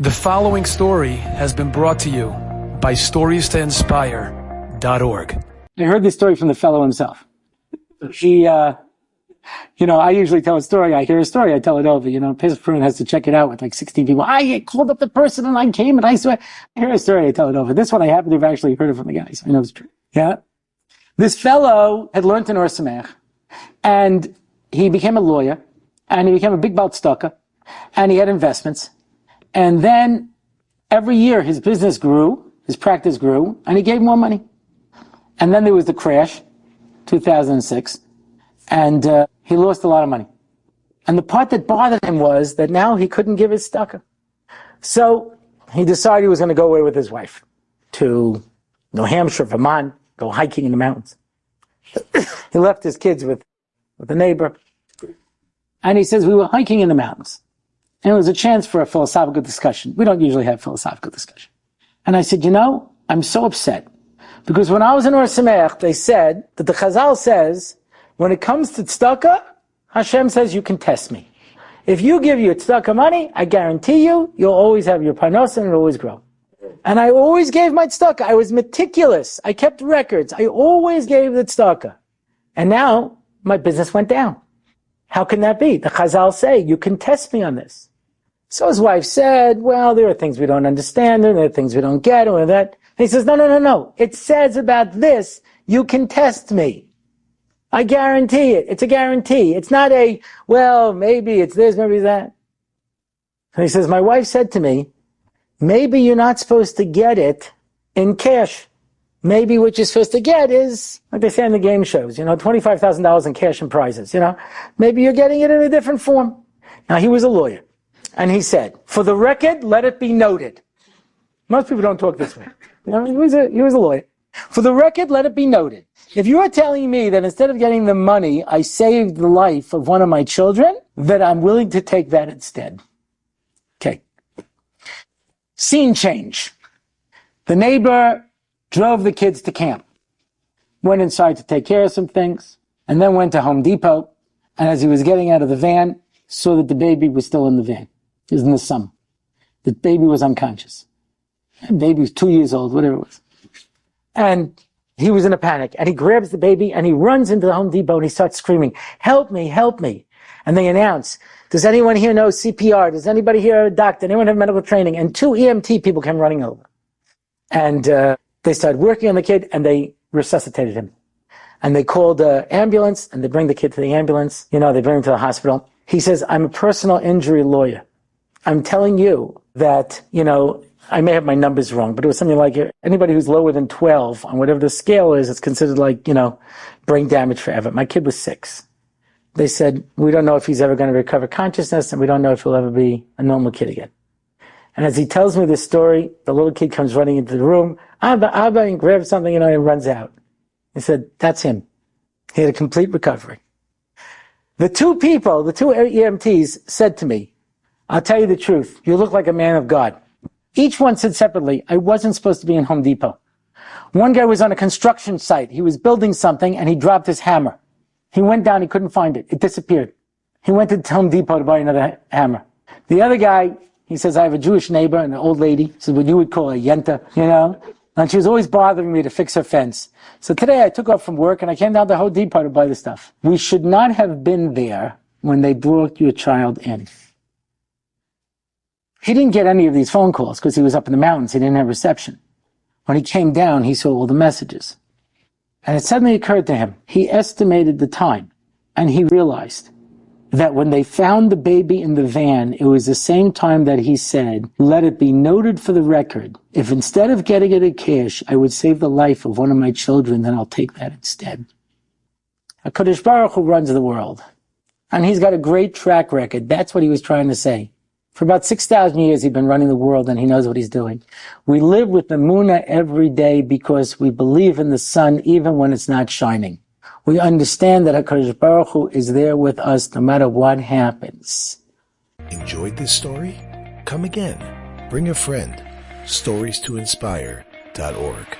The following story has been brought to you by StoriesToInspire.org. I heard this story from the fellow himself. He, I usually tell a story. I hear a story, I tell it over. Pesach has to check it out with like 16 people. I called up the person and I came and I swear. I hear a story, I tell it over. This one I happen to have actually heard it from the guy, so I know it's true. Yeah. This fellow had learned in Or Sameach, and he became a lawyer, and he became a big Baal Tzedakah, and he had investments. And then every year his business grew, his practice grew, and he gave more money. And then there was the crash, 2006, and he lost a lot of money. And the part that bothered him was that now he couldn't give his tzedakah. So he decided he was going to go away with his wife to New Hampshire, Vermont, go hiking in the mountains. He left his kids with a neighbor. And he says, we were hiking in the mountains. And it was a chance for a philosophical discussion. We don't usually have philosophical discussion. And I said, I'm so upset. Because when I was in Or Sameach, they said that the Chazal says, when it comes to tzedakah, Hashem says you can test me. If you give your tzedakah money, I guarantee you'll always have your parnos and it'll always grow. And I always gave my tzedakah. I was meticulous. I kept records. I always gave the tzedakah. And now my business went down. How can that be? The Chazal say, you can test me on this. So his wife said, well, there are things we don't understand, there are things we don't get, or that. And he says, no. It says about this, you can test me. I guarantee it. It's a guarantee. It's not maybe it's this, maybe that. And he says, my wife said to me, maybe you're not supposed to get it in cash. Maybe what you're supposed to get is, like they say in the game shows, $25,000 in cash and prizes, Maybe you're getting it in a different form. Now, he was a lawyer. And he said, for the record, let it be noted. Most people don't talk this way. He was a lawyer. For the record, let it be noted. If you are telling me that instead of getting the money, I saved the life of one of my children, that I'm willing to take that instead. Okay. Scene change. The neighbor drove the kids to camp, went inside to take care of some things, and then went to Home Depot, and as he was getting out of the van, saw that the baby was still in the van. It was in the summer. The baby was unconscious. The baby was 2 years old, whatever it was. And he was in a panic, and he grabs the baby, and he runs into the Home Depot, and he starts screaming, help me, help me. And they announce, does anyone here know CPR? Does anybody here have a doctor? Anyone have medical training? And 2 EMT people came running over. And they started working on the kid, and they resuscitated him. And they called an ambulance, and they bring the kid to the ambulance. They bring him to the hospital. He says, I'm a personal injury lawyer. I'm telling you that, I may have my numbers wrong, but it was something like anybody who's lower than 12 on whatever the scale is, it's considered like, brain damage forever. My kid was 6. They said, we don't know if he's ever going to recover consciousness, and we don't know if he'll ever be a normal kid again. And as he tells me this story, the little kid comes running into the room, Abba, and grabs something, and runs out. He said, that's him. He had a complete recovery. The 2 EMTs said to me, I'll tell you the truth. You look like a man of God. Each one said separately, I wasn't supposed to be in Home Depot. One guy was on a construction site. He was building something and he dropped his hammer. He went down, he couldn't find it. It disappeared. He went to Home Depot to buy another hammer. The other guy, he says, I have a Jewish neighbor, an old lady. This is what you would call a yenta, And she was always bothering me to fix her fence. So today I took off from work and I came down to Home Depot to buy the stuff. We should not have been there when they brought your child in. He didn't get any of these phone calls because he was up in the mountains. He didn't have reception. When he came down, he saw all the messages. And it suddenly occurred to him. He estimated the time and he realized that when they found the baby in the van, it was the same time that he said, let it be noted for the record, if instead of getting it in cash, I would save the life of one of my children, then I'll take that instead. HaKadosh Baruch Hu runs the world. And he's got a great track record. That's what he was trying to say. For about 6,000 years, he's been running the world and he knows what he's doing. We live with the Emunah every day because we believe in the sun even when it's not shining. We understand that HaKadosh Baruch Hu is there with us no matter what happens. Enjoyed this story? Come again. Bring a friend. StoriesToInspire.org